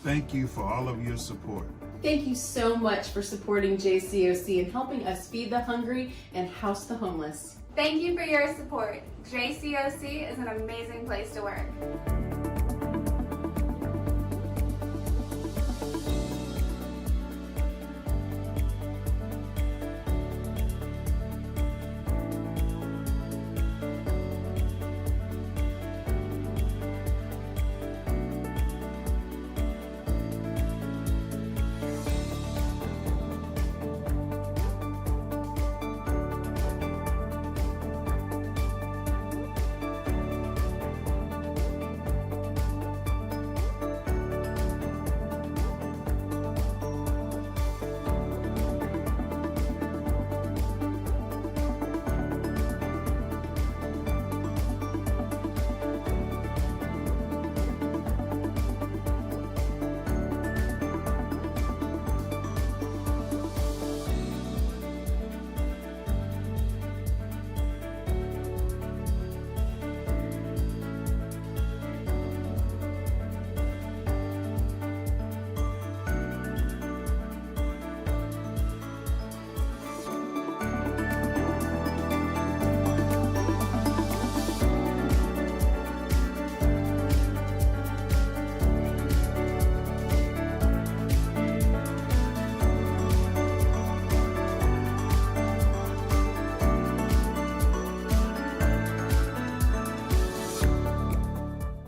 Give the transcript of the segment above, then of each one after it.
thank you for all of your support. Thank you so much for supporting JCOC and helping us feed the hungry and house the homeless. Thank you for your support. JCOC is an amazing place to work.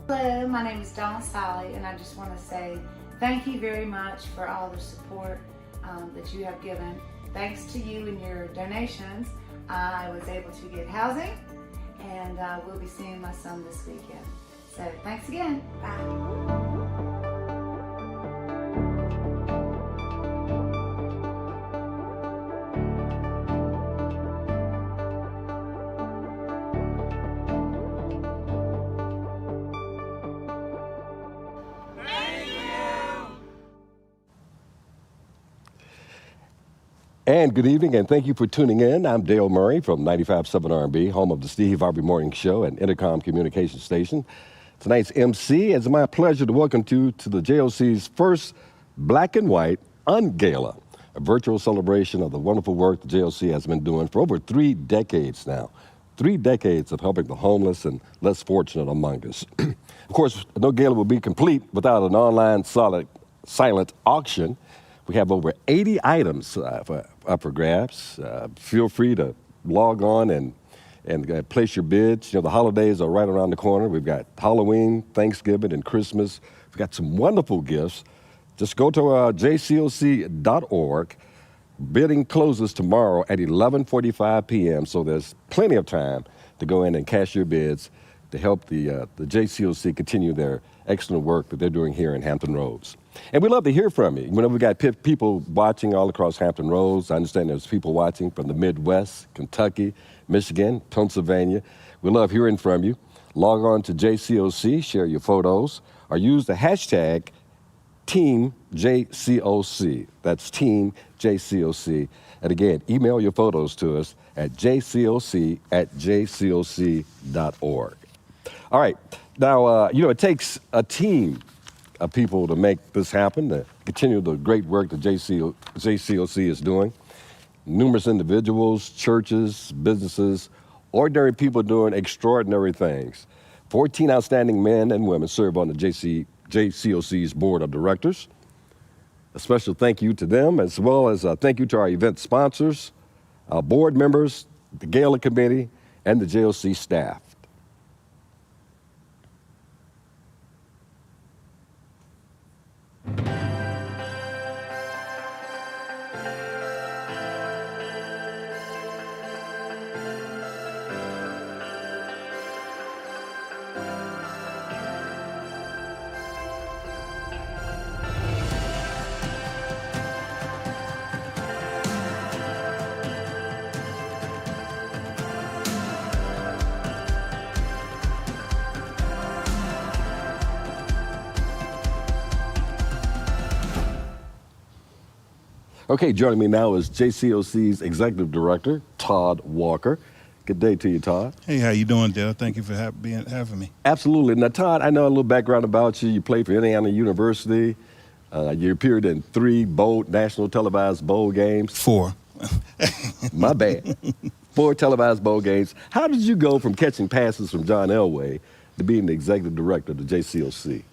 Hello, my name is Donna Sally, and I just want to say thank you very much for all the support that you have given. Thanks to you and your donations, I was able to get housing, and we'll be seeing my son this weekend. So thanks again. Bye. And good evening, and thank you for tuning in. I'm Dale Murray from 95.7 R&B, home of the Steve Harvey Morning Show and Intercom Communication Station. Tonight's MC, it's my pleasure to welcome you to the JOC's first black and white Un-Gala, a virtual celebration of the wonderful work the JOC has been doing for over 3 decades now. 3 decades of helping the homeless and less fortunate among us. Of course, no gala would be complete without an online silent auction. We have over 80 items up for grabs. Feel free to log on and place your bids. You know, the holidays are right around the corner. We've got Halloween, Thanksgiving, and Christmas. We've got some wonderful gifts. Just go to jcoc.org. Bidding closes tomorrow at 11:45 p.m., so there's plenty of time to go in and cash your bids to help the JCOC continue their excellent work that they're doing here in Hampton Roads. And we'd love to hear from you. We've got people watching all across Hampton Roads. I understand there's people watching from the Midwest, Kentucky, Michigan, Pennsylvania. We love hearing from you. Log on to JCOC, share your photos, or use the hashtag TeamJCOC. That's TeamJCOC. And again, email your photos to us at jcoc@jcoc.org. All right. Now, it takes a team of people to make this happen, to continue the great work that JCOC is doing. Numerous individuals, churches, businesses, ordinary people doing extraordinary things. 14 outstanding men and women serve on the JCOC's board of directors. A special thank you to them, as well as a thank you to our event sponsors, our board members, the gala committee, and the JOC staff. Okay, joining me now is JCOC's Executive Director, Todd Walker. Good day to you, Todd. Hey, how you doing, Dale? Thank you for having me. Absolutely. Now, Todd, I know a little background about you. You played for Indiana University, You appeared in 3 national televised bowl games. 4. My bad. 4 televised bowl games. How did you go from catching passes from John Elway to being the executive director of the JCOC?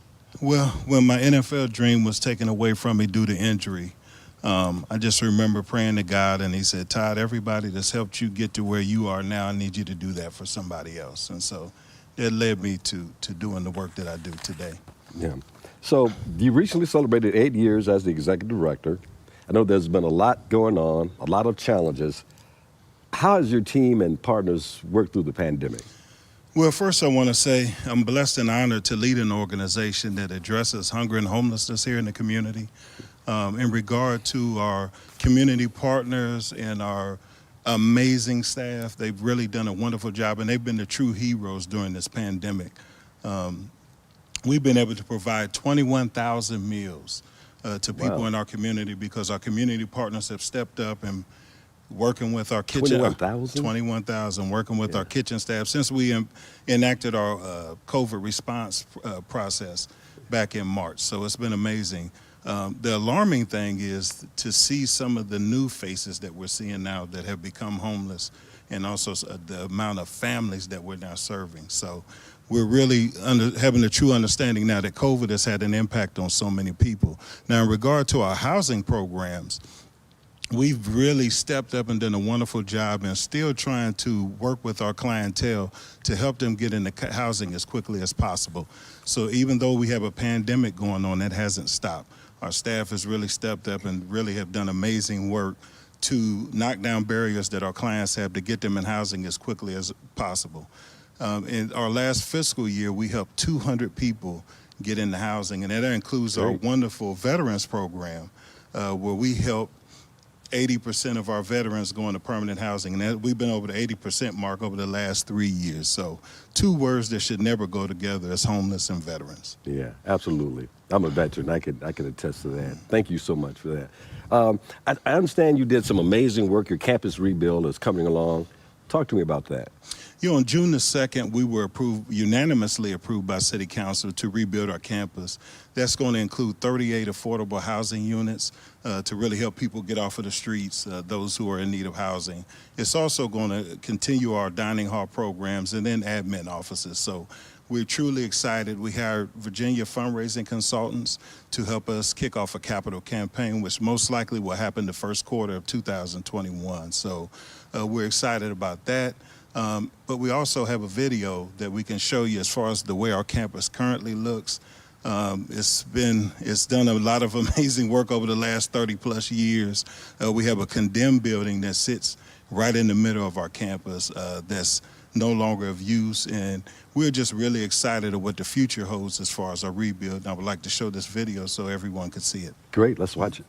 Well, when my NFL dream was taken away from me due to injury, I just remember praying to God, and he said, Todd, everybody that's helped you get to where you are now, I need you to do that for somebody else. And so that led me to doing the work that I do today. Yeah. So you recently celebrated 8 years as the executive director. I know there's been a lot going on, a lot of challenges. How has your team and partners worked through the pandemic? Well, first I want to say I'm blessed and honored to lead an organization that addresses hunger and homelessness here in the community. In regard to our community partners and our amazing staff, they've really done a wonderful job, and they've been the true heroes during this pandemic. We've been able to provide 21,000 meals to people in our community because our community partners have stepped up and working with our kitchen. 21,000? 21,000, working with our kitchen staff since we enacted our COVID response process back in March. So it's been amazing. The alarming thing is to see some of the new faces that we're seeing now that have become homeless, and also the amount of families that we're now serving. So we're really having a true understanding now that COVID has had an impact on so many people. Now, in regard to our housing programs, we've really stepped up and done a wonderful job and still trying to work with our clientele to help them get into housing as quickly as possible. So even though we have a pandemic going on, that hasn't stopped. Our staff has really stepped up and really have done amazing work to knock down barriers that our clients have to get them in housing as quickly as possible. In our last fiscal year, we helped 200 people get into housing, and that includes our wonderful veterans program, where we help 80% of our veterans go into permanent housing, and we've been over the 80% mark over the last 3 years. So 2 words that should never go together is homeless and veterans. Yeah, absolutely. I'm a veteran. I can attest to that. Thank you so much for that. I understand you did some amazing work. Your campus rebuild is coming along. Talk to me about that. You know, on June the 2nd, we were unanimously approved by City Council to rebuild our campus. That's going to include 38 affordable housing units to really help people get off of the streets, those who are in need of housing. It's also going to continue our dining hall programs and then admin offices. So we're truly excited. We hired Virginia fundraising consultants to help us kick off a capital campaign, which most likely will happen the first quarter of 2021. So we're excited about that. But we also have a video that we can show you as far as the way our campus currently looks. It's done a lot of amazing work over the last 30 plus years. We have a condemned building that sits right in the middle of our campus that's no longer of use, and we're just really excited at what the future holds as far as our rebuild. And I would like to show this video so everyone could see it. Great, let's watch it.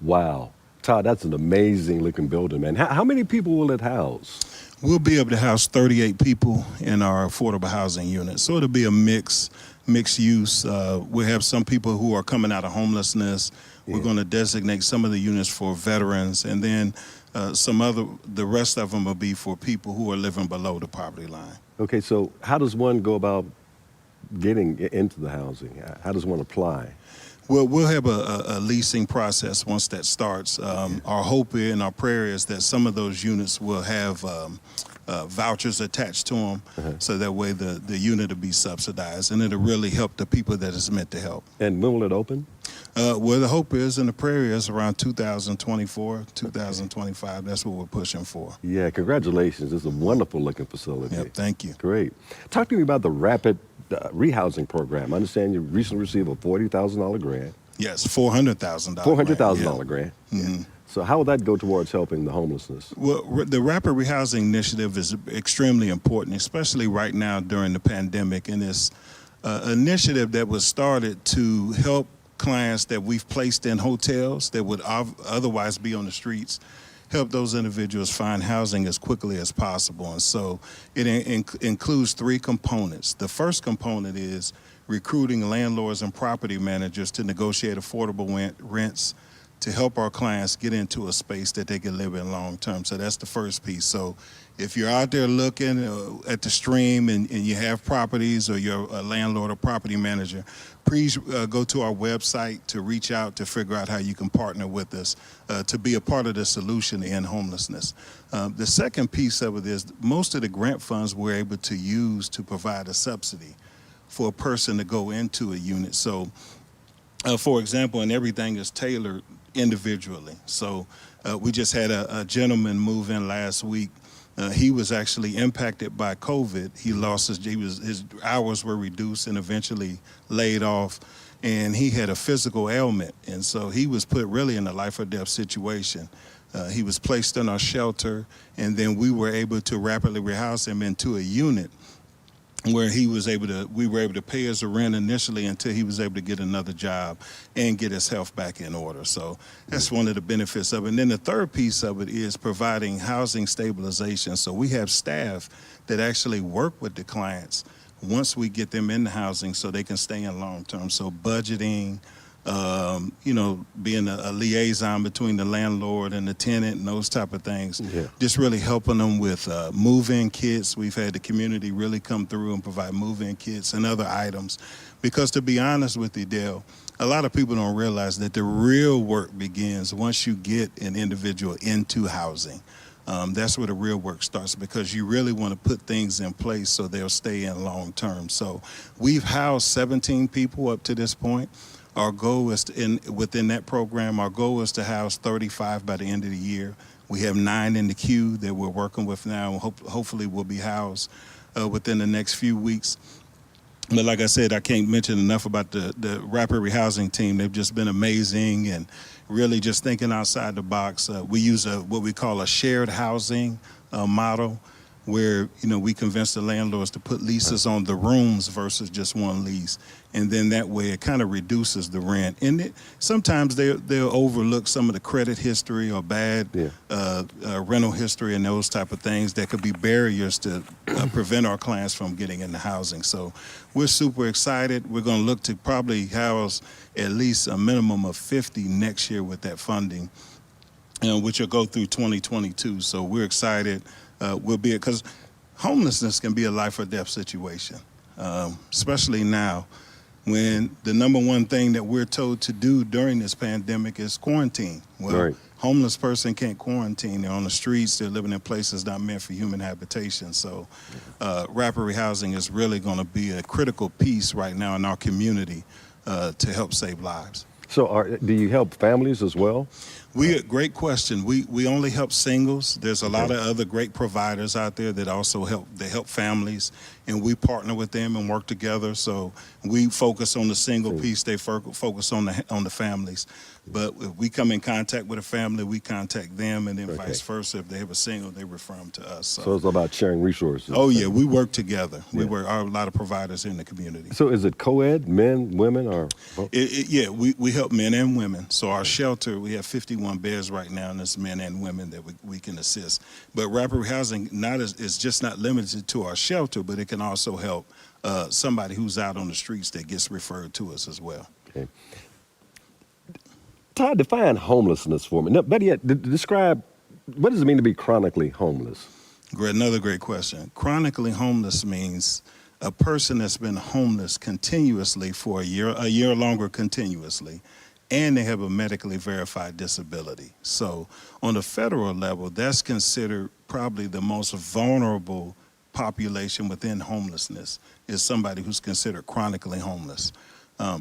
Wow. Todd, that's an amazing looking building, man. How many people will it house? We'll be able to house 38 people in our affordable housing unit. So it'll be a mixed use. We'll have some people who are coming out of homelessness. We're going to designate some of the units for veterans, and then the rest of them will be for people who are living below the poverty line. Okay, so how does one go about getting into the housing? How does one apply? Well, we'll have a leasing process once that starts. Our hope and our prayer is that some of those units will have vouchers attached to them, so that way the unit will be subsidized, and it'll really help the people that it's meant to help. And when will it open? Well, the hope is and the prayer is around 2024, 2025. That's what we're pushing for. Yeah, congratulations. It's a wonderful looking facility. Yep, thank you. Great. Talk to me about the rapid rehousing program. I understand you recently received a $40,000 grant. Yes, $400,000. $400,000 grant. Mm-hmm. So how will that go towards helping the homelessness? Well, the Rapid Rehousing Initiative is extremely important, especially right now during the pandemic. And it's an initiative that was started to help clients that we've placed in hotels that would otherwise be on the streets, help those individuals find housing as quickly as possible. And so it includes three components. The first component is recruiting landlords and property managers to negotiate affordable rents to help our clients get into a space that they can live in long term. So that's the first piece. So if you're out there looking at the stream and you have properties, or you're a landlord or property manager, please go to our website to reach out to figure out how you can partner with us to be a part of the solution to end homelessness. The second piece of it is most of the grant funds we're able to use to provide a subsidy for a person to go into a unit. So, for example, and everything is tailored individually. So we just had a gentleman move in last week. He was actually impacted by COVID. He lost his hours were reduced and eventually laid off, and he had a physical ailment, and so he was put really in a life or death situation. He was placed in our shelter, and then we were able to rapidly rehouse him into a unit where we were able to pay his rent initially until he was able to get another job and get his health back in order. So that's one of the benefits of it. And then the third piece of it is providing housing stabilization. So we have staff that actually work with the clients once we get them in the housing so they can stay in long term. So budgeting, being a liaison between the landlord and the tenant and those type of things. Yeah. Just really helping them with move-in kits. We've had the community really come through and provide move-in kits and other items. Because to be honest with you, Dale, a lot of people don't realize that the real work begins once you get an individual into housing. That's where the real work starts, because you really want to put things in place so they'll stay in long term. So we've housed 17 people up to this point. Our goal is within that program, our goal is to house 35 by the end of the year. We have 9 in the queue that we're working with now. Hopefully we'll be housed within the next few weeks. But like I said, I can't mention enough about the Rapid Rehousing team. They've just been amazing and really just thinking outside the box. We use what we call a shared housing model, where we convince the landlords to put leases on the rooms versus just one lease, and then that way it kind of reduces the rent. And sometimes they'll overlook some of the credit history or bad rental history and those type of things that could be barriers to prevent our clients from getting into housing. So we're super excited. We're going to look to probably house at least a minimum of 50 next year with that funding, which will go through 2022. So we're excited. Because homelessness can be a life or death situation, especially now when the number one thing that we're told to do during this pandemic is quarantine. Well, right. Homeless person can't quarantine. They're on the streets. They're living in places not meant for human habitation. So rapid rehousing is really going to be a critical piece right now in our community to help save lives. So do you help families as well? Great question. We only help singles. There's a lot of other great providers out there that also help families, and we partner with them and work together. So we focus on the single piece. They focus on the families. But if we come in contact with a family, we contact them, and then vice versa. If they have a single, they refer them to us. So it's about sharing resources. Oh yeah, we work together. We work. Are a lot of providers in the community. So is it co-ed, men, women, or? We help men and women. So our shelter, we have 50 51 beds right now, and it's men and women that we can assist. But rapid housing is just not limited to our shelter, but it can also help somebody who's out on the streets that gets referred to us as well. Okay. Todd, define homelessness for me. No, better yet, describe what does it mean to be chronically homeless? Another great question. Chronically homeless means a person that's been homeless continuously for a year or longer continuously, and they have a medically verified disability. So on the federal level, that's considered probably the most vulnerable population within homelessness, is somebody who's considered chronically homeless.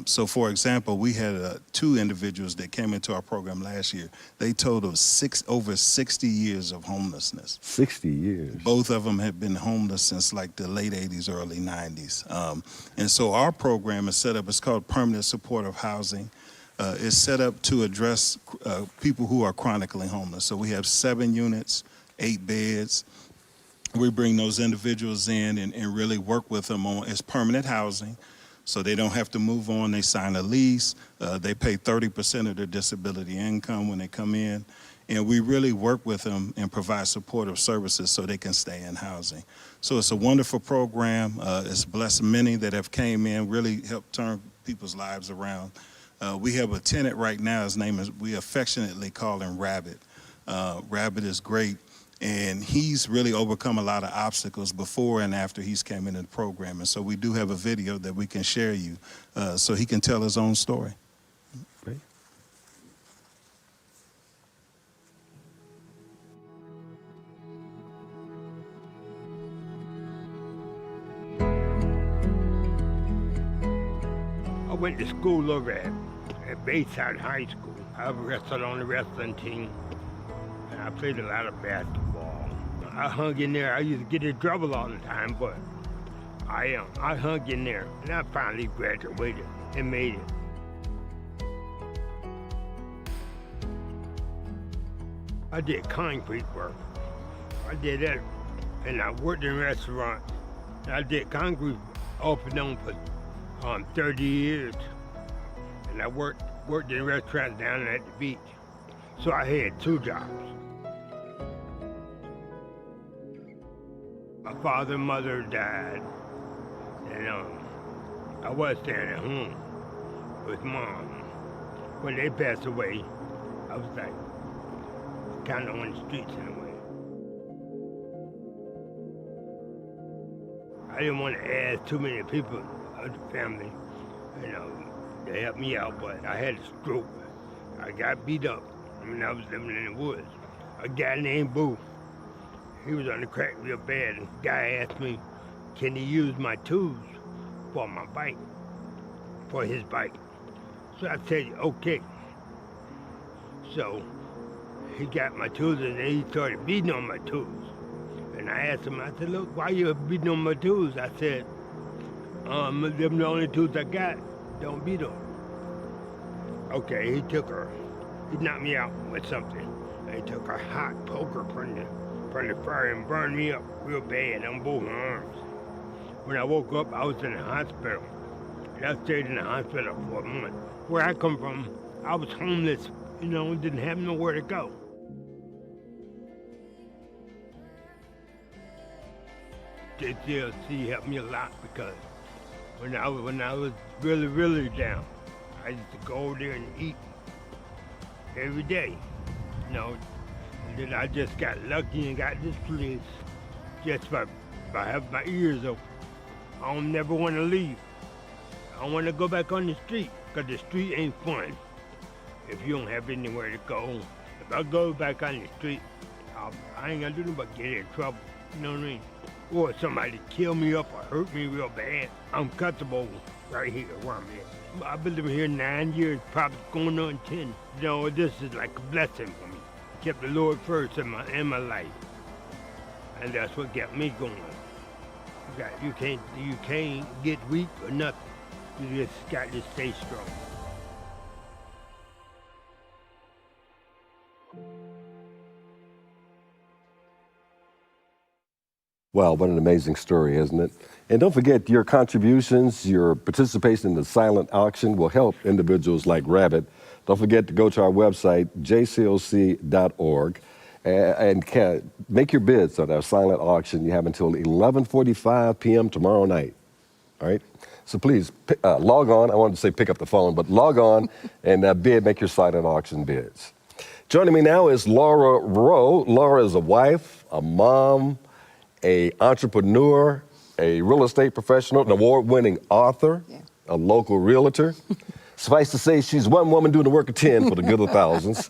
So for example, we had 2 individuals that came into our program last year. They totaled over 60 years of homelessness. 60 years. Both of them have been homeless since like the late 80s, early 90s. And so our program is set up, it's called Permanent Supportive Housing. It's set up to address people who are chronically homeless. So we have 7 units, 8 beds. We bring those individuals in and really work with them on, it's permanent housing. So they don't have to move on. They sign a lease. They pay 30% of their disability income when they come in. And we really work with them and provide supportive services so they can stay in housing. So it's a wonderful program. It's blessed many that have came in, really helped turn people's lives around. We have a tenant right now. His name is, we affectionately call him Rabbit. Rabbit is great. And he's really overcome a lot of obstacles before and after he's came into the program. And so we do have a video that we can share you so he can tell his own story. Great. I went to school over at Bayside High School. I wrestled on the wrestling team, and I played a lot of basketball. I hung in there. I used to get in trouble all the time, but I hung in there, and I finally graduated and made it. I did concrete work. I did that, and I worked in restaurants. I did concrete off and on for 30 years, and I worked in restaurants down at the beach. So I had 2 jobs. My father and mother died, and I was staying at home with Mom. When they passed away, I was like kind of on the streets in a way. I didn't want to ask too many people of the family, to help me out, but I had a stroke. I got beat up when I was living in the woods. A guy named Boo, he was on the crack real bad, and the guy asked me, can he use my tools for my bike, for his bike? So I said, okay. So he got my tools, and then he started beating on my tools. And I asked him, I said, look, why you beating on my tools? I said, them the only tools I got, don't beat them. Okay, he knocked me out with something. He took a hot poker from the fire and burned me up real bad on both arms. When I woke up, I was in the hospital. And I stayed in the hospital for a month. Where I come from, I was homeless, didn't have nowhere to go. JCOC helped me a lot because when I was really, really down, I used to go over there and eat every day, And then I just got lucky and got this place just by having my ears open. I don't never want to leave. I don't want to go back on the street because the street ain't fun if you don't have anywhere to go. If I go back on the street, I ain't gonna do nothing but get in trouble, you know what I mean? Or somebody kill me up or hurt me real bad. I'm comfortable right here where I'm at. I've been living here 9 years, probably going on 10. This is like a blessing for me. Kept the Lord first in my life. And that's what kept me going. You can't get weak or nothing. You just got to stay strong. Wow, what an amazing story, isn't it? And don't forget, your contributions, your participation in the silent auction will help individuals like Rabbit Don't forget to go to our website, jcoc.org, and make your bids on our silent auction. You have until 11:45 p.m. tomorrow night. All right? So please log on. I wanted to say pick up the phone, but log on and make your silent auction bids. Joining me now is Laura Rowe. Laura is a wife, a mom, an entrepreneur, a real estate professional, an award-winning author, a local realtor. Suffice to say, she's one woman doing the work of 10 for the good of thousands.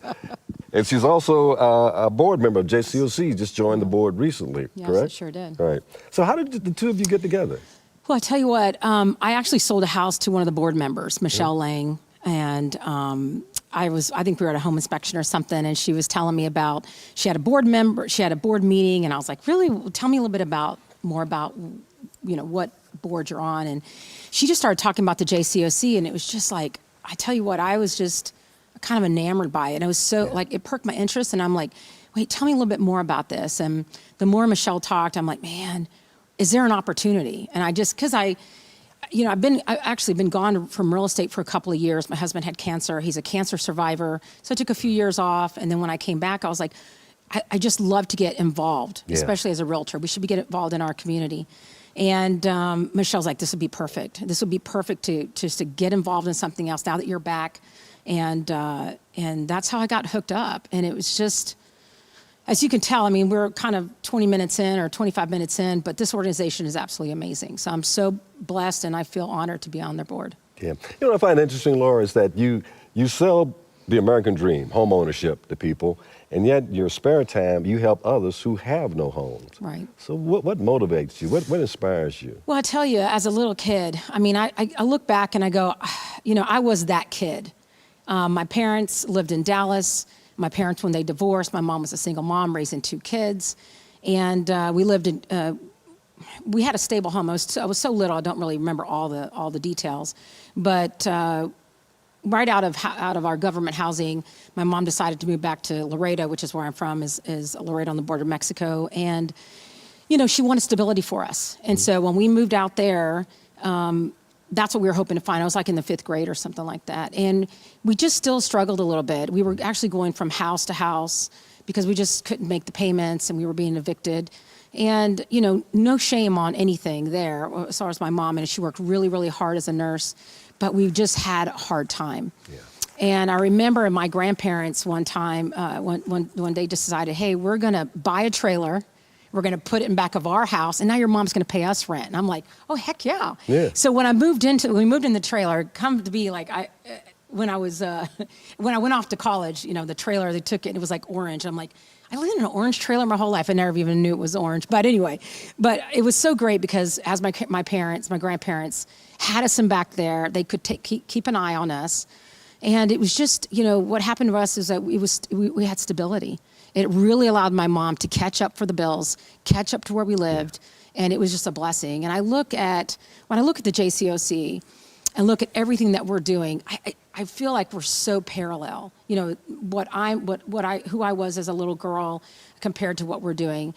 And she's also a board member of JCOC, just joined the board recently, yes, correct? Yes, sure did. All right. So how did the two of you get together? Well, I tell you what, I actually sold a house to one of the board members, Michelle Lang, and I think we were at a home inspection or something, and she was telling me about, she had a board meeting, and I was like, really? Well, tell me a little bit more about, what board you're on. And she just started talking about the JCOC, and it was just like, I tell you what, I was just kind of enamored by it. And it was so, like, it perked my interest, and I'm like, wait, tell me a little bit more about this. And the more Michelle talked, I'm like, man, is there an opportunity? And I just, because I've actually been gone from real estate for a couple of years. My husband had cancer. He's a cancer survivor. So I took a few years off. And then when I came back, I was like, I just love to get involved, especially as a realtor. We should get involved in our community. And Michelle's like, this would be perfect. This would be perfect to get involved in something else now that you're back. And that's how I got hooked up. And it was just, as you can tell, I mean, we're kind of 20 minutes in or 25 minutes in, but this organization is absolutely amazing. So I'm so blessed, and I feel honored to be on their board. Yeah. You know what I find interesting, Laura, is that you sell the American dream, home ownership to people, and yet your spare time, you help others who have no homes. Right. So what motivates you? What inspires you? Well, I tell you, as a little kid, I mean, I look back and I go, I was that kid. My parents lived in Dallas. My parents, when they divorced, my mom was a single mom raising 2 kids. And we lived in, we had a stable home. I was so little, I don't really remember all the details. But right out of our government housing, my mom decided to move back to Laredo, which is where I'm from, is Laredo on the border of Mexico. And, she wanted stability for us. And so when we moved out there, that's what we were hoping to find. I was like in the 5th grade or something like that. And we just still struggled a little bit. We were actually going from house to house because we just couldn't make the payments and we were being evicted. And, no shame on anything there as far as my mom. And she worked really, really hard as a nurse, but we just had a hard time. Yeah. And I remember my grandparents one time, when they decided, hey, we're going to buy a trailer. We're going to put it in back of our house, and now your mom's going to pay us rent. And I'm like, oh, heck yeah. So when we moved in the trailer, come to be like, when I went off to college, the trailer, they took it, and it was like orange. I'm like, I lived in an orange trailer my whole life. I never even knew it was orange. But anyway, it was so great because as my grandparents had us in back there, they could keep an eye on us. And it was just, what happened to us is that we had stability. It really allowed my mom to catch up for the bills, catch up to where we lived, and it was just a blessing. And when I look at the JCOC and look at everything that we're doing, I feel like we're so parallel. Who I was as a little girl compared to what we're doing.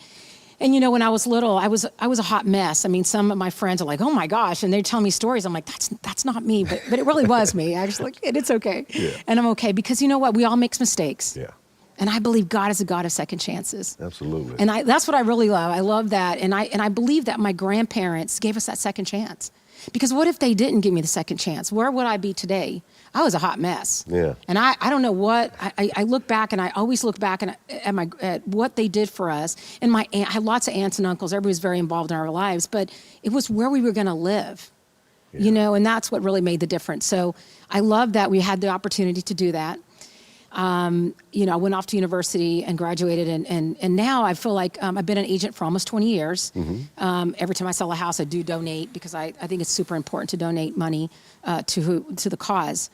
And when I was little, I was a hot mess. I mean, some of my friends are like, "Oh my gosh," and they tell me stories. I'm like, "That's not me," but it really was me. I was like, "It's okay," and I'm okay because you know what? We all make mistakes. Yeah. And I believe God is a God of second chances. Absolutely. And that's what I really love. I love that, and I believe that my grandparents gave us that second chance. Because what if they didn't give me the second chance? Where would I be today? I was a hot mess. Yeah. And I don't know what, I look back, and I always look back at what they did for us. And I had lots of aunts and uncles. Everybody was very involved in our lives, but it was where we were going to live, and that's what really made the difference. So I love that we had the opportunity to do that. I went off to university and graduated, and now I feel like I've been an agent for almost 20 years. Mm-hmm. Every time I sell a house, I do donate because I think it's super important to donate money to the cause.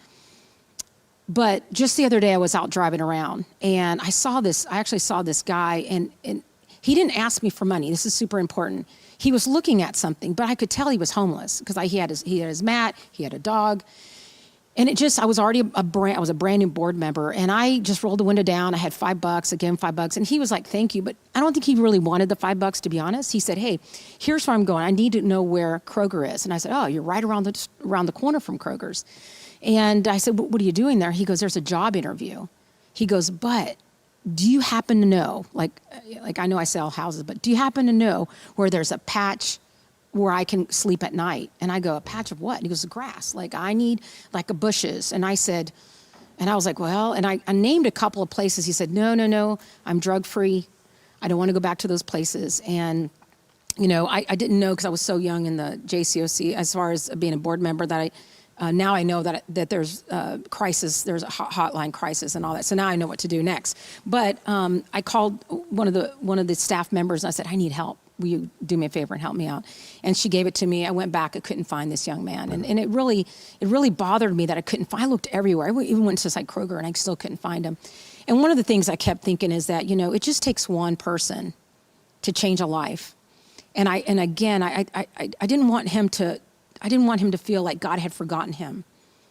But just the other day, I was out driving around, and I actually saw this guy, and he didn't ask me for money. This is super important. He was looking at something, but I could tell he was homeless because he had his mat, he had a dog. And it just, I was already I was a brand new board member, and I just rolled the window down. I had $5, again, $5. And he was like, thank you. But I don't think he really wanted the $5, to be honest. He said, hey, here's where I'm going. I need to know where Kroger is. And I said, oh, you're right around the corner from Kroger's. And I said, what are you doing there? He goes, there's a job interview. He goes, but do you happen to know, like I know I sell houses, but do you happen to know where there's a patch where I can sleep at night? And I go, a patch of what? And he goes, the grass. Like, I need like a bushes. And I said, and I was like, well, and I named a couple of places. He said, no, I'm drug free. I don't want to go back to those places. And, you know, I didn't know, because I was so young in the JCOC, as far as being a board member, that now I know that there's crisis, there's a hotline crisis and all that. So now I know what to do next. But I called one of the staff members and I said, I need help. Will you do me a favor and help me out? And she gave it to me. I went back. I couldn't find this young man. And it really bothered me that I couldn't find. I looked everywhere. I even went to like Kroger and I still couldn't find him. And one of the things I kept thinking is that, you know, it just takes one person to change a life. And I didn't want him to feel like God had forgotten him.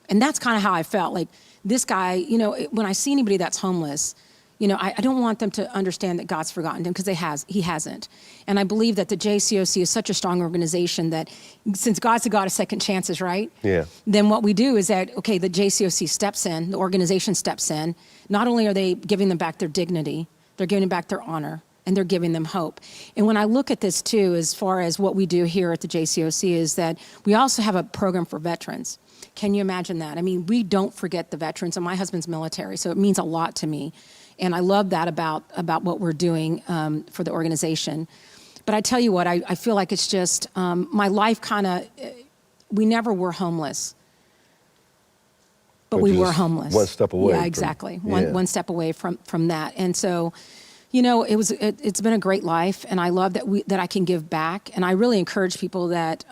And that's kind of how I felt. Like, this guy, you know, when I see anybody that's homeless, you know, I don't want them to understand that God's forgotten him, because he hasn't. And I believe that the JCOC is such a strong organization that, since God's a God of second chances, right? Yeah. Then what we do is that, okay, the JCOC steps in, the organization steps in. Not only are they giving them back their dignity, they're giving back their honor, and they're giving them hope. And when I look at this too, as far as what we do here at the JCOC, is that we also have a program for veterans. Can you imagine that? I mean, we don't forget the veterans, and my husband's military, so it means a lot to me. And I love that about what we're doing for the organization. But I tell you what, I feel like it's just, my life kind of, we never were homeless, but we were homeless. One step away. Yeah, exactly. One step away from that. And so, you know, it's been a great life, and I love that I can give back. And I really encourage people that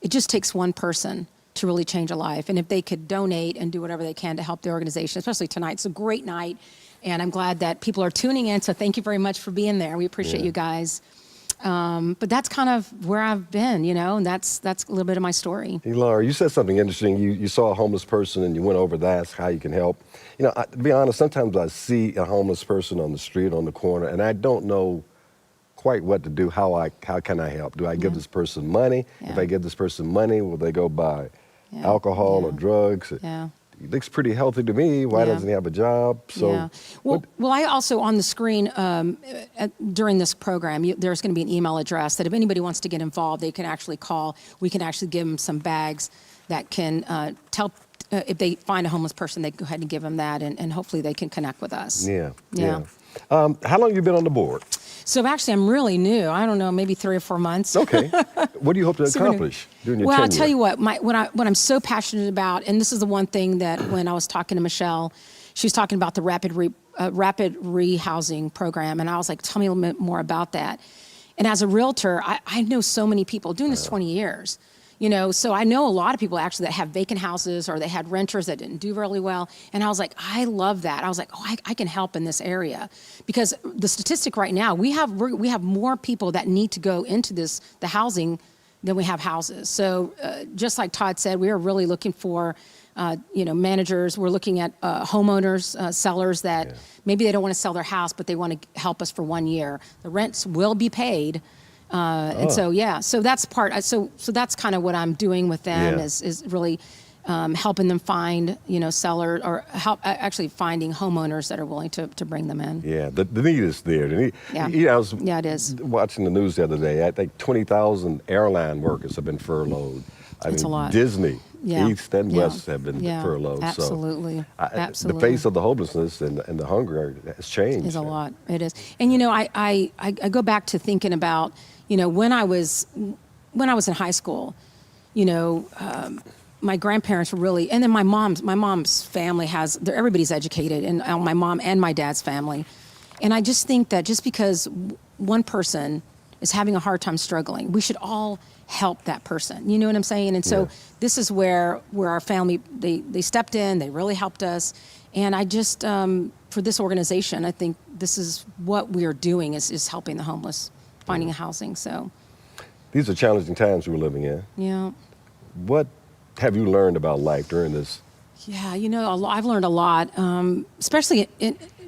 it just takes one person to really change a life. And if they could donate and do whatever they can to help the organization, especially tonight. It's a great night, and I'm glad that people are tuning in. So thank you very much for being there. We appreciate you guys. But that's kind of where I've been, you know, and that's a little bit of my story. Hey, Laura, you said something interesting. You saw a homeless person and you went over to ask how you can help. You know, to be honest, sometimes I see a homeless person on the street, on the corner, and I don't know quite what to do. How can I help? Do I give this person money? Yeah. If I give this person money, will they go buy alcohol or drugs? Yeah. He looks pretty healthy to me. Why doesn't he have a job? So, well, I also, on the screen during this program, there's going to be an email address that if anybody wants to get involved, they can actually call. We can actually give them some bags that can tell, if they find a homeless person, they go ahead and give them that, and hopefully they can connect with us. Yeah. How long have you been on the board? So actually, I'm really new. I don't know, maybe 3 or 4 months. Okay. What do you hope to accomplish during your tenure? tenure? I'll tell you what I'm so passionate about, and this is the one thing that when I was talking to Michelle, she was talking about the rapid rehousing program, and I was like, tell me a little bit more about that. And as a realtor, I know so many people doing this 20 years. You know, so I know a lot of people actually that have vacant houses, or they had renters that didn't do really well. And I was like, I love that. I was like, oh, I can help in this area, because the statistic right now, we have more people that need to go into the housing than we have houses. So just like Todd said, we are really looking for, managers. We're looking at homeowners, sellers that maybe they don't want to sell their house, but they want to help us for 1 year. The rents will be paid. And so, so that's so that's kind of what I'm doing with them is really helping them find, seller, or actually finding homeowners that are willing to bring them in. Yeah, the need is there. I was it is. watching the news the other day. I think 20,000 airline workers have been furloughed. It's a lot. Disney, East and West have been furloughed. Absolutely. So the face of the homelessness and the hunger has changed. It's a lot. It is. And, I go back to thinking about, when I was in high school, my grandparents were really, and then my mom's family everybody's educated, and my mom and my dad's family. And I just think that just because one person is having a hard time struggling, we should all help that person. You know what I'm saying? And so this is where our family, they stepped in, they really helped us. And I just, for this organization, I think this is what we are doing is helping the homeless, finding a housing. So these are challenging times we're living in. Yeah. What have you learned about life during this? Yeah, I've learned a lot, especially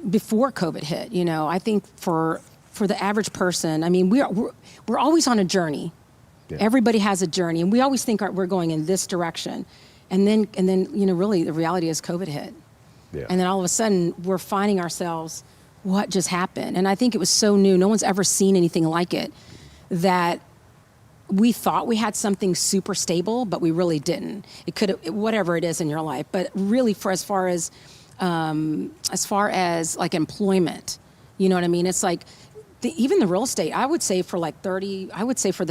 before COVID hit. I think for the average person, I mean, we're always on a journey. Yeah. Everybody has a journey, and we always think we're going in this direction, and then really the reality is COVID hit, Yeah. and then all of a sudden we're finding ourselves, what just happened? And I think it was so new, no one's ever seen anything like it, that we thought we had something super stable, but we really didn't. It could have, whatever it is in your life, but really as far as like employment, you know what I mean? It's like, even the real estate, I would say for the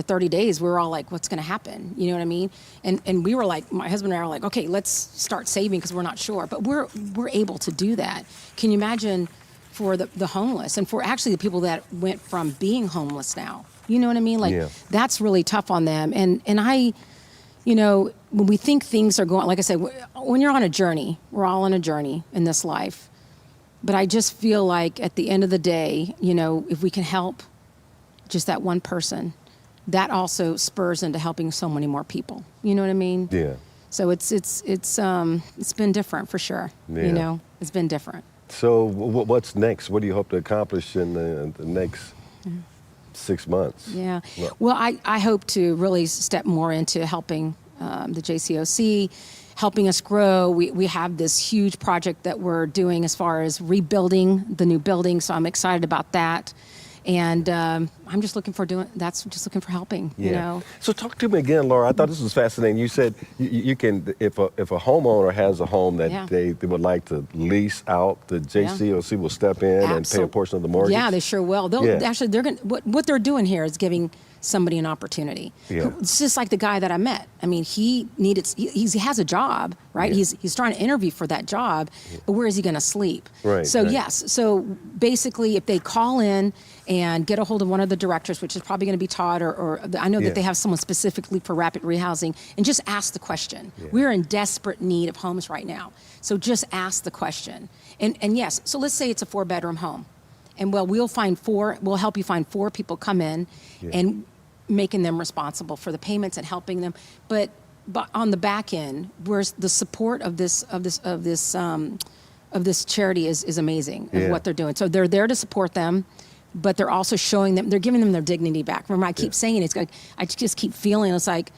30 days, we were all like, what's going to happen? You know what I mean? And we were like, my husband and I were like, okay, let's start saving because we're not sure. But we're able to do that. Can you imagine for the homeless and for actually the people that went from being homeless now? You know what I mean? Like, Yeah. That's really tough on them. And I, when we think things are going, like I said, when you're on a journey, we're all on a journey in this life. But I just feel like at the end of the day, if we can help just that one person, that also spurs into helping so many more people. You know what I mean? Yeah. So it's been different for sure. Yeah. It's been different. So what's next? What do you hope to accomplish in the next 6 months? Yeah. Well, I hope to really step more into helping the JCOC, helping us grow. We have this huge project that we're doing as far as rebuilding the new building, so I'm excited about that. And I'm just looking for helping, So talk to me again, Laura. I thought this was fascinating. You said you can, if a homeowner has a home that they would like to lease out, the JCOC will step in and pay a portion of the mortgage? Yeah, they sure will. Actually, they're going. What they're doing here is giving somebody an opportunity. Yeah. It's just like the guy that I met. I mean, he has a job, right? Yeah. He's trying to interview for that job, but where is he going to sleep? Right. So right. yes. So basically, if they call in and get a hold of one of the directors, which is probably going to be Todd, or I know that they have someone specifically for rapid rehousing, and just ask the question. Yeah. We're in desperate need of homes right now. So just ask the question. And yes, so let's say it's a 4-bedroom home. And we'll help you find 4 people come in and making them responsible for the payments and helping them. But on the back end, where's the support of this charity is amazing of what they're doing. So they're there to support them, but they're also showing them, they're giving them their dignity back. Remember, I keep saying it's like, I just keep feeling it's like,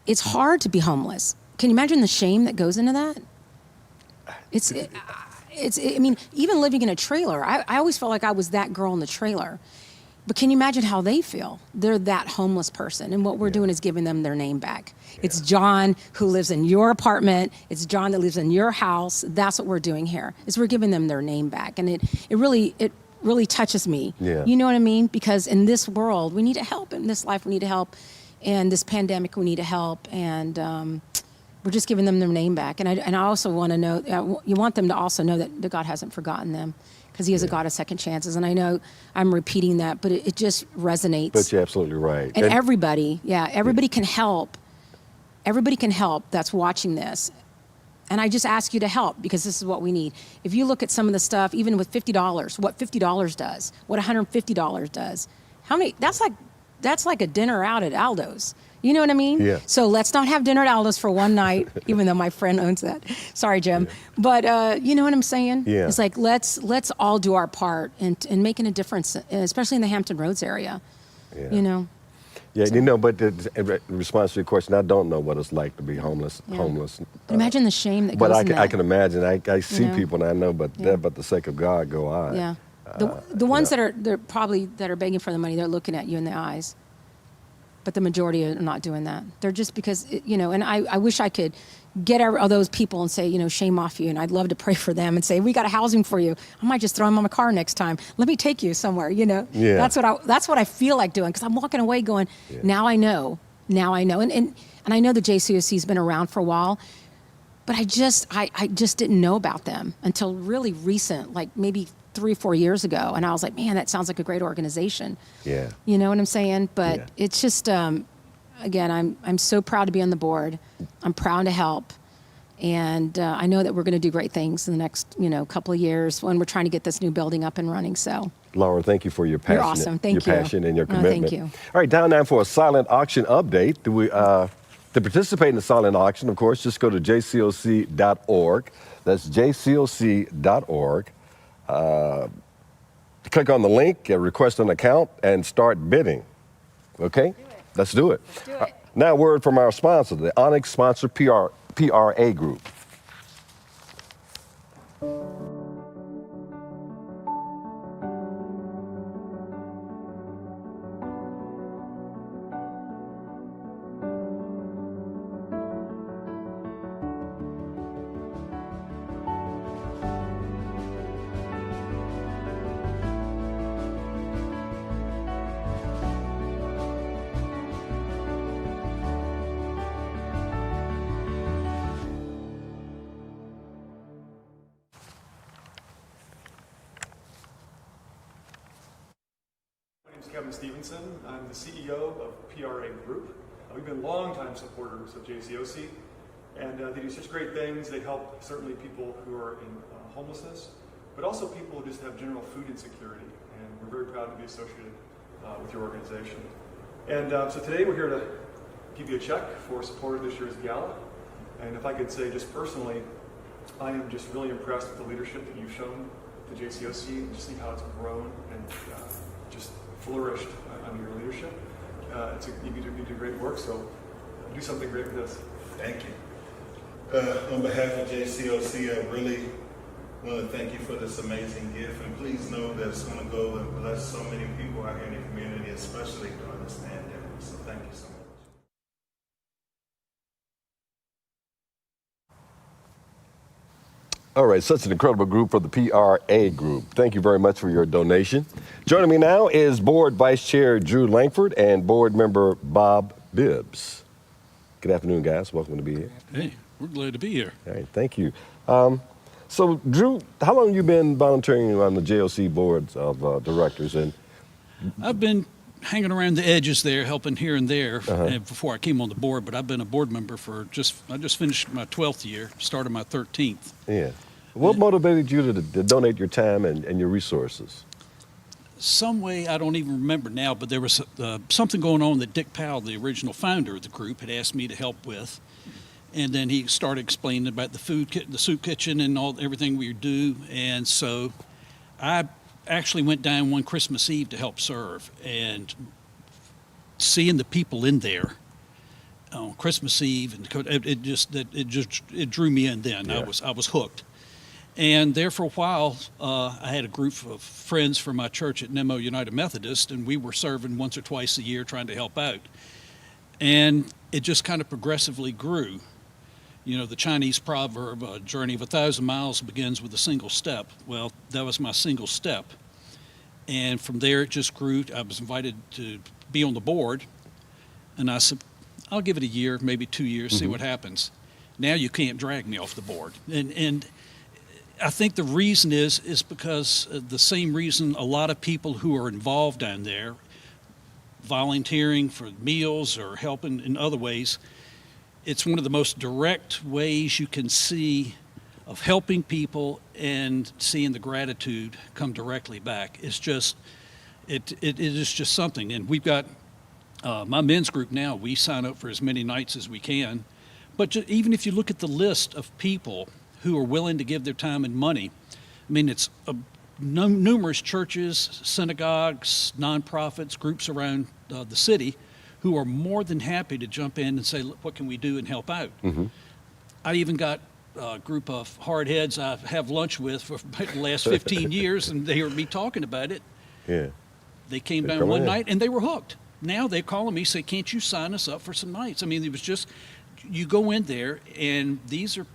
it's hard to be homeless. Can you imagine the shame that goes into that? I mean, even living in a trailer, I always felt like I was that girl in the trailer. But can you imagine how they feel? They're that homeless person. And what we're doing is giving them their name back. Yeah. It's John who lives in your apartment. It's John that lives in your house. That's what we're doing here, is we're giving them their name back. And it really touches me. Yeah. You know what I mean? Because in this world, we need to help. In this life, we need to help. And this pandemic, we need to help. And we're just giving them their name back. And I also want to know, you want them to also know that God hasn't forgotten them, because he is a God of second chances. And I know I'm repeating that, but it just resonates. But you're absolutely right. And everybody can help. Everybody can help that's watching this. And I just ask you to help, because this is what we need. If you look at some of the stuff, even with $50, what $50 does, what $150 does, that's like a dinner out at Aldo's. You know what I mean? Yeah. So let's not have dinner at Aldo's for one night, even though my friend owns that. Sorry, Jim. Yeah. But you know what I'm saying? Yeah. It's like, let's all do our part in making a difference, especially in the Hampton Roads area. Yeah. You know? Yeah, so. But in response to your question, I don't know what it's like to be homeless. Imagine the shame that but goes in that. I can imagine. I see people and I know, but the sake of God go I. Yeah. The ones that are begging for the money, they're looking at you in the eyes. But the majority are not doing that. They're just because, and I wish I could get all those people and say, shame off you. And I'd love to pray for them and say, we got a housing for you. I might just throw them on my car next time. Let me take you somewhere, Yeah. That's what I feel like doing, because I'm walking away going, now I know. And I know the JCOC's been around for a while, but I just didn't know about them until really recent, like maybe 3 or 4 years ago. And I was like, man, that sounds like a great organization. Yeah. You know what I'm saying? But it's just, again, I'm so proud to be on the board. I'm proud to help. And I know that we're going to do great things in the next, couple of years when we're trying to get this new building up and running. So, Laura, thank you for your passion. You're awesome. Thank you. Your passion and your commitment. Thank you. All right, down now for a silent auction update. To participate in the silent auction, of course, just go to jcoc.org. That's jcoc.org. Click on the link, request an account, and start bidding. Okay? Let's do it. Let's do it. Now, a word from our sponsor, the Onyx Sponsor PRA Group. My name is Kevin Stevenson. I'm the CEO of PRA Group. We've been longtime supporters of JCOC, and they do such great things. They help certainly people who are in homelessness, but also people who just have general food insecurity, and we're very proud to be associated with your organization. And so today we're here to give you a check for support of this year's gala. And if I could say just personally, I am just really impressed with the leadership that you've shown to JCOC, and just see how it's grown and just flourished under your leadership. You do great work, so do something great with this. Thank you. On behalf of JCOC, I really want to thank you for this amazing gift, and please know that it's going to go and bless so many people out here in the community, especially during this pandemic. So thank you so much. All right, such an incredible group for the PRA Group. Thank you very much for your donation. Joining me now is Board Vice Chair Drew Langford and Board Member Bob Bibbs. Good afternoon, guys. Welcome to be here. Hey, we're glad to be here. All right, thank you. So, Drew, how long have you been volunteering on the JOC boards of directors? And I've been hanging around the edges there, helping here and there before I came on the board, but I've been a board member I just finished my 12th year, started my 13th. yeah, what motivated you to donate your time and your resources? Some way, I don't even remember now, but there was something going on that Dick Powell, the original founder of the group, had asked me to help with. And then he started explaining about the soup kitchen and everything we do. And so I actually went down one Christmas Eve to help serve, and seeing the people in there on Christmas Eve, and it drew me in. Then Yeah. I was hooked. And there for a while, I had a group of friends from my church at Nemo United Methodist, and we were serving once or twice a year trying to help out. And it just kind of progressively grew. You know, the Chinese proverb, a journey of 1,000 miles begins with a single step. Well, that was my single step. And from there, it just grew. I was invited to be on the board, and I said, I'll give it a year, maybe 2 years, see what happens. Now you can't drag me off the board. And I think the reason is because the same reason a lot of people who are involved down there, volunteering for meals or helping in other ways, it's one of the most direct ways you can see of helping people and seeing the gratitude come directly back. It's just, it is just something. And we've got my men's group now, we sign up for as many nights as we can. But even if you look at the list of people who are willing to give their time and money, I mean, it's numerous churches, synagogues, nonprofits, groups around the city who are more than happy to jump in and say, look, what can we do and help out? I even got a group of hard heads I have lunch with for the last 15 years, and they heard me talking about it. Yeah. They came They're down one coming in. night and they were hooked. Now they're calling me, say, can't you sign us up for some nights? I mean, it was just, you go in there and these are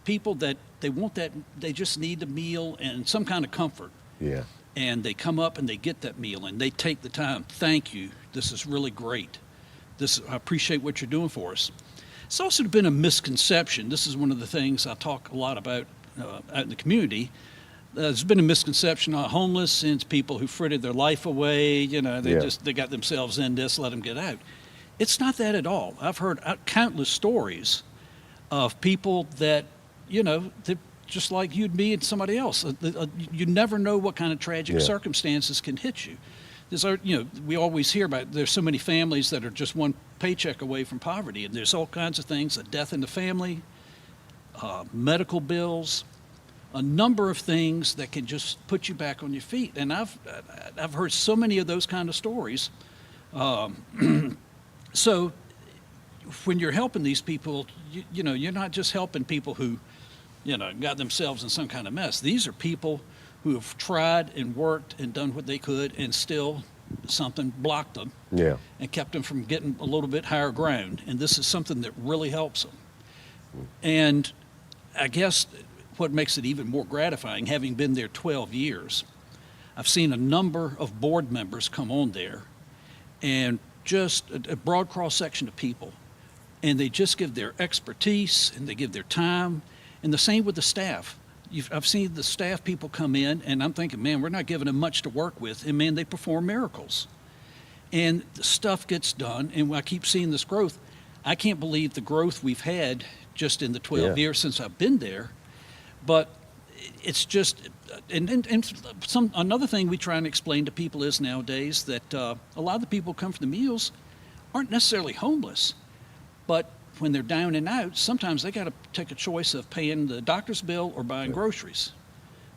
people that they want that, they just need a meal and some kind of comfort. Yeah. And they come up and they get that meal and they take the time. Thank you. This is really great. I appreciate what you're doing for us. It's also been a misconception. This is one of the things I talk a lot about out in the community. There's been a misconception on homeless since people who frittered their life away. You know, they got themselves in this, let them get out. It's not that at all. I've heard countless stories of people that, you know, they're just like you'd be and somebody else. You never know what kind of tragic circumstances can hit you. we always hear about there's so many families that are just one paycheck away from poverty, and there's all kinds of things, a death in the family, medical bills, a number of things that can just put you back on your feet. And I've heard so many of those kind of stories. So when you're helping these people, you're not just helping people who, got themselves in some kind of mess. These are people who have tried and worked and done what they could, and still something blocked them and kept them from getting a little bit higher ground. And this is something that really helps them. And I guess what makes it even more gratifying, having been there 12 years, I've seen a number of board members come on there, and just a broad cross-section of people. And they just give their expertise, and they give their time, and the same with the staff. I've seen the staff people come in, and I'm thinking, man, we're not giving them much to work with, and man, they perform miracles. And the stuff gets done, and I keep seeing this growth. I can't believe the growth we've had just in the 12 years since I've been there. But it's just, another thing we try and explain to people is nowadays that a lot of the people who come for the meals aren't necessarily homeless, but when they're down and out, sometimes they got to take a choice of paying the doctor's bill or buying groceries.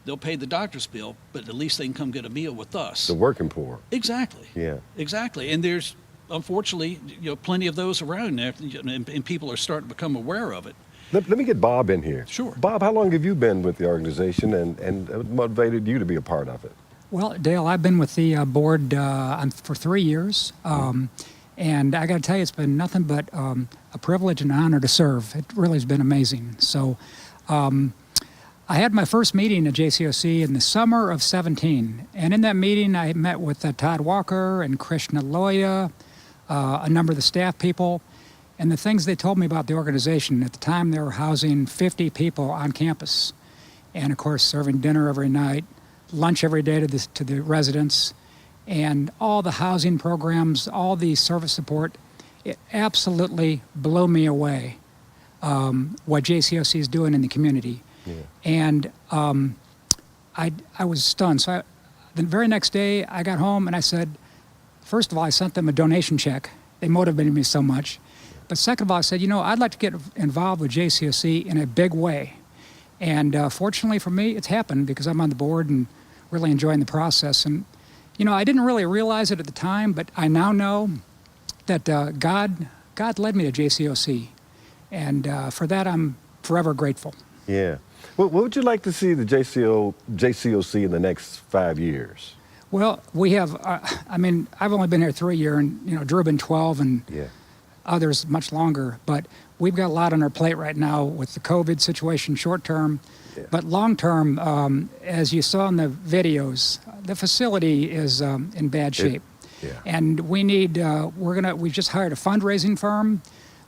They'll pay the doctor's bill, but at least they can come get a meal with us. The working poor. Exactly. Yeah. Exactly. And there's, unfortunately, plenty of those around there, and people are starting to become aware of it. Let me get Bob in here. Sure. Bob, how long have you been with the organization, and what motivated you to be a part of it? Well, Dale, I've been with the board for 3 years, and I got to tell you, it's been nothing but a privilege and honor to serve. It really has been amazing. So I had my first meeting at JCOC in the summer of 17, and in that meeting I met with Todd Walker and Krishna Loya, a number of the staff people, and the things they told me about the organization. At the time, they were housing 50 people on campus, and of course serving dinner every night, lunch every day to the residents, and all the housing programs, all the service support. It absolutely blew me away what JCOC is doing in the community. Yeah. And I was stunned. So the very next day I got home and I said, first of all, I sent them a donation check. They motivated me so much. But second of all, I said, I'd like to get involved with JCOC in a big way. And fortunately for me, it's happened because I'm on the board and really enjoying the process. And, I didn't really realize it at the time, but I now know that God led me to JCOC. And for that, I'm forever grateful. Yeah. What would you like to see the JCOC in the next 5 years? Well, we have, I've only been here 3 years, and, Drew been 12, and others much longer. But we've got a lot on our plate right now with the COVID situation short term. Yeah. But long term, as you saw in the videos, the facility is in bad shape. And we need, we've just hired a fundraising firm.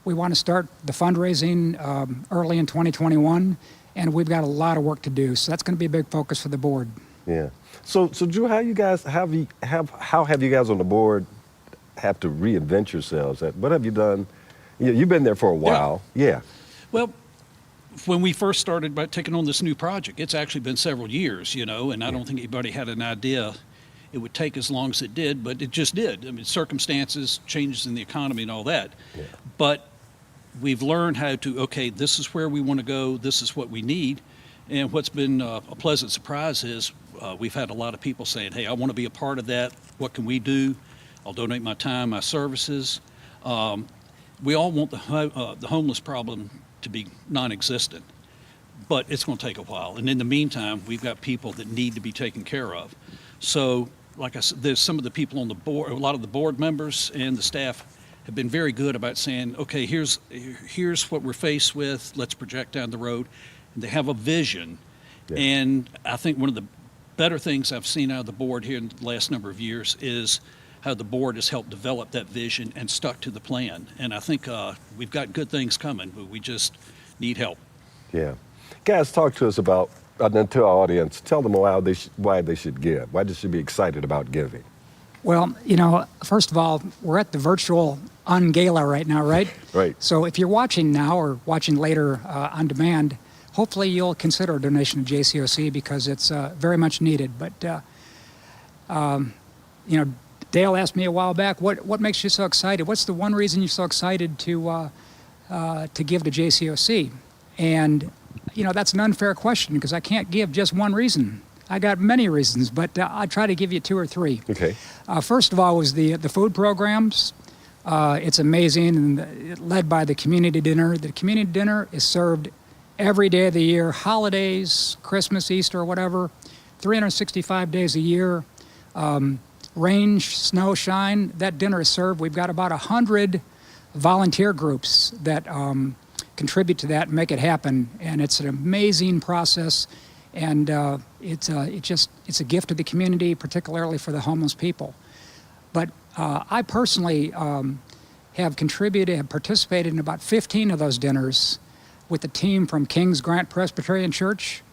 We want to start the fundraising early in 2021, and we've got a lot of work to do. So that's going to be a big focus for the board. Yeah. So Drew, how have you guys on the board have to reinvent yourselves? What have you done? You've been there for a while. Yeah. Well, when we first started by taking on this new project, it's actually been several years, and I don't think anybody had an idea it would take as long as it did, but it just did. I mean, circumstances, changes in the economy and all that. Yeah. But we've learned how to, okay, this is where we want to go, this is what we need. And what's been a pleasant surprise is we've had a lot of people saying, hey, I want to be a part of that. What can we do? I'll donate my time, my services. We all want the homeless problem to be non-existent, but it's going to take a while. And in the meantime, we've got people that need to be taken care of. So, like I said, there's some of the people on the board, a lot of the board members and the staff have been very good about saying, okay, here's what we're faced with. Let's project down the road. And they have a vision. Yeah. And I think one of the better things I've seen out of the board here in the last number of years is how the board has helped develop that vision and stuck to the plan. And I think we've got good things coming, but we just need help. Yeah. Guys, talk to us about, and to our audience, tell them why they should give, why they should be excited about giving. Well, first of all, we're at the virtual Un-Gala right now, right? Right. So if you're watching now or watching later on demand, hopefully you'll consider a donation to JCOC because it's very much needed. But, Dale asked me a while back, what makes you so excited? What's the one reason you're so excited to give to JCOC? And, you know, that's an unfair question because I can't give just one reason. I got many reasons, but I'll try to give you two or three. Okay. First of all was the food programs. It's amazing, and led by the community dinner. The community dinner is served every day of the year, holidays, Christmas, Easter, whatever, 365 days a year. Rain, snow, shine, that dinner is served. We've got about 100 volunteer groups that contribute to that and make it happen. And it's an amazing process. And it's a gift to the community, particularly for the homeless people. But I personally have participated in about 15 of those dinners with the team from King's Grant Presbyterian Church.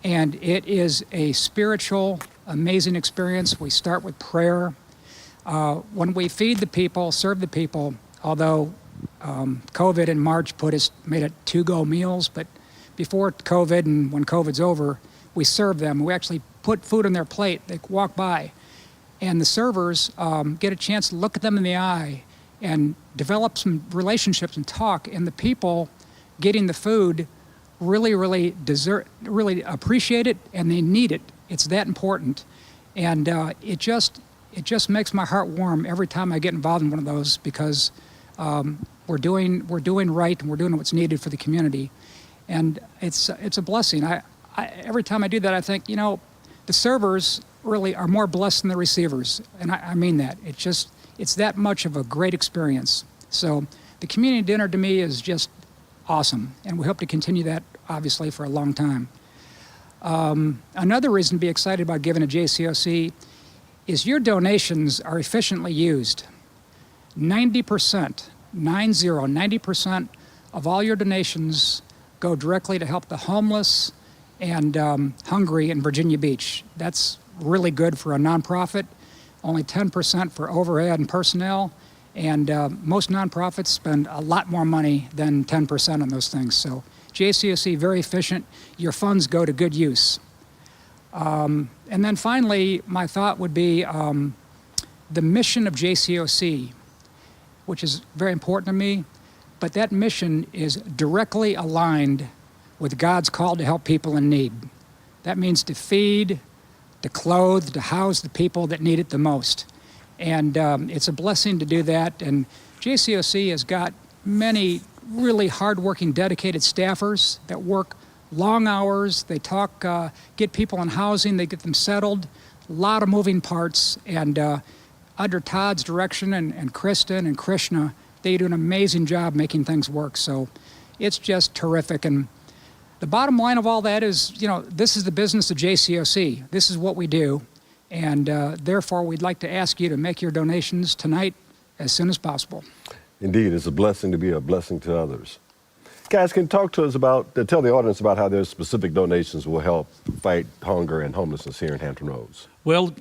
And it is a spiritual, amazing experience. We start with prayer. When we feed the people, serve the people, although COVID in March made it to-go meals, but before COVID and when COVID's over, we serve them. We actually put food on their plate. They walk by. And the servers get a chance to look at them in the eye and develop some relationships and talk. And the people getting the food really appreciate it, and they need it. It's that important. And it just makes my heart warm every time I get involved in one of those because we're doing right and we're doing what's needed for the community. And it's a blessing. Every time I do that, I think, you know, the servers really are more blessed than the receivers. And I mean that. It's that much of a great experience. So the community dinner to me is just awesome. And we hope to continue that, obviously, for a long time. Another reason to be excited about giving to JCOC is your donations are efficiently used. 90% of all your donations go directly to help the homeless and hungry in Virginia Beach. That's really good for a nonprofit. Only 10% for overhead and personnel. And most nonprofits spend a lot more money than 10% on those things. So JCOC, very efficient. Your funds go to good use. And then finally, my thought would be the mission of JCOC, which is very important to me, but that mission is directly aligned with God's call to help people in need. That means to feed, to clothe, to house the people that need it the most. And it's a blessing to do that. And JCOC has got many really hardworking, dedicated staffers that work long hours. They get people in housing, they get them settled. A lot of moving parts. And under Todd's direction and Kristen and Krishna, they do an amazing job making things work. So it's just terrific. And the bottom line of all that is, you know, this is the business of JCOC. This is what we do. And therefore, we'd like to ask you to make your donations tonight as soon as possible. Indeed, it's a blessing to be a blessing to others. Guys, can you talk to us tell the audience about how their specific donations will help fight hunger and homelessness here in Hampton Roads? Well,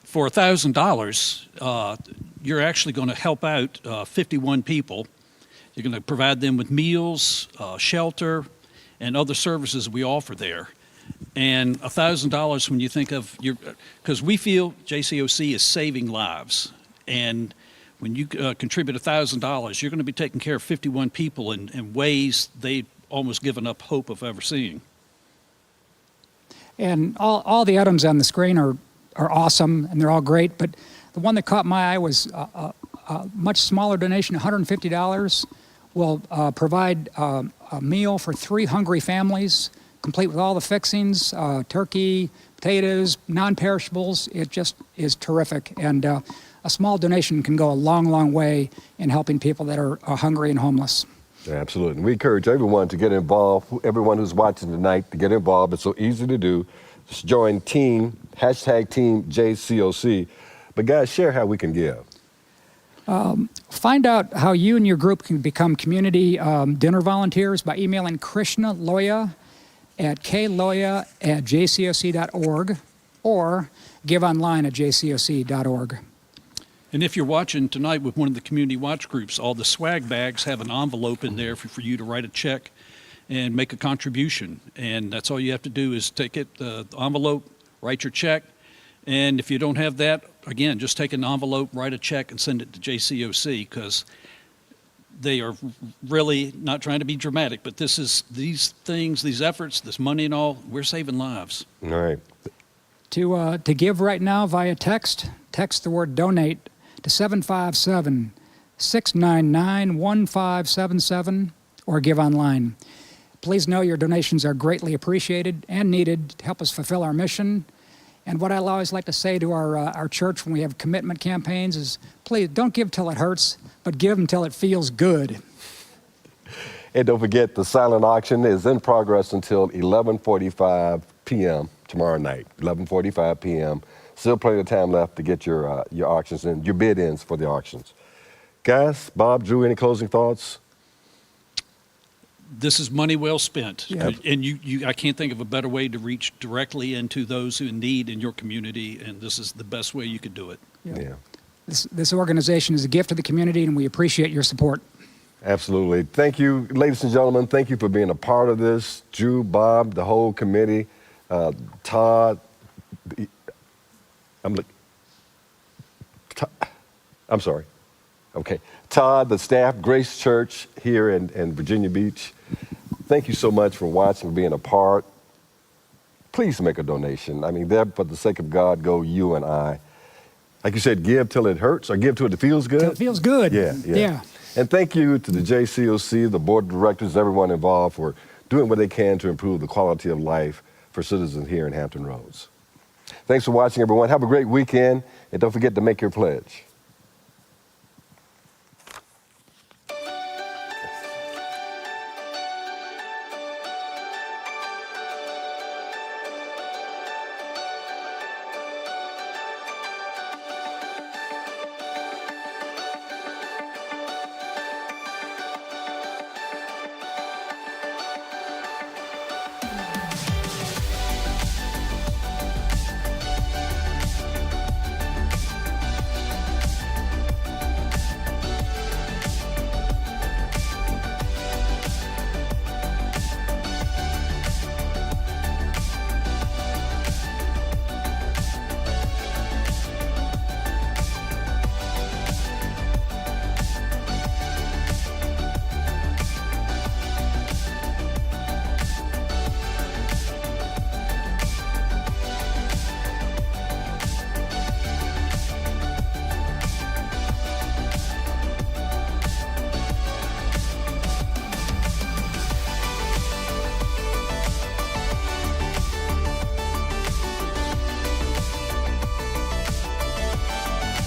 for $1,000, you're actually going to help out 51 people. You're going to provide them with meals, shelter, and other services we offer there. And $1,000, when you think of because we feel JCOC is saving lives. And when you contribute $1,000, you're going to be taking care of 51 people in ways they've almost given up hope of ever seeing. And all the items on the screen are awesome, and they're all great. But the one that caught my eye was a much smaller donation, $150, will provide a meal for 3 hungry families, complete with all the fixings, turkey, potatoes, non-perishables. It just is terrific. And a small donation can go a long, long way in helping people that are hungry and homeless. Yeah, absolutely. And we encourage everyone to get involved, everyone who's watching tonight to get involved. It's so easy to do. Just join Team JCOC. But guys, share how we can give. Find out how you and your group can become community dinner volunteers by emailing Krishna Loya at kloya@jcoc.org or give online at jcoc.org. And if you're watching tonight with one of the community watch groups, all the swag bags have an envelope in there for you to write a check and make a contribution. And that's all you have to do is take it, the envelope, write your check, And if you don't have that, again, just take an envelope, write a check, and send it to JCOC, because they are really not trying to be dramatic, but these things, these efforts, this money and all, we're saving lives. All right. To give right now via text the word donate to 757-699-1577 or give online. Please know your donations are greatly appreciated and needed to help us fulfill our mission. And what I always like to say to our church when we have commitment campaigns is, please don't give till it hurts, but give until it feels good. And don't forget, the silent auction is in progress until 11:45 p.m. tomorrow night, 11:45 p.m. Still plenty of time left to get your auctions in, your bid-ins for the auctions. Guys, Bob, Drew, any closing thoughts? This is money well spent. Yep. And I can't think of a better way to reach directly into those who in need in your community, and this is the best way you could do it. Yeah. This organization is a gift to the community, and we appreciate your support. Absolutely. Thank you, ladies and gentlemen. Thank you for being a part of this. Drew, Bob, the whole committee, Todd. I'm sorry. Okay. Todd, the staff, Grace Church here in Virginia Beach. Thank you so much for watching, being a part. Please make a donation. I mean, there, for the sake of God, go you and I. Like you said, give till it hurts, or give till it feels good. Till it feels good. Yeah. And thank you to the JCOC, the board of directors, everyone involved for doing what they can to improve the quality of life for citizens here in Hampton Roads. Thanks for watching, everyone. Have a great weekend, and don't forget to make your pledge.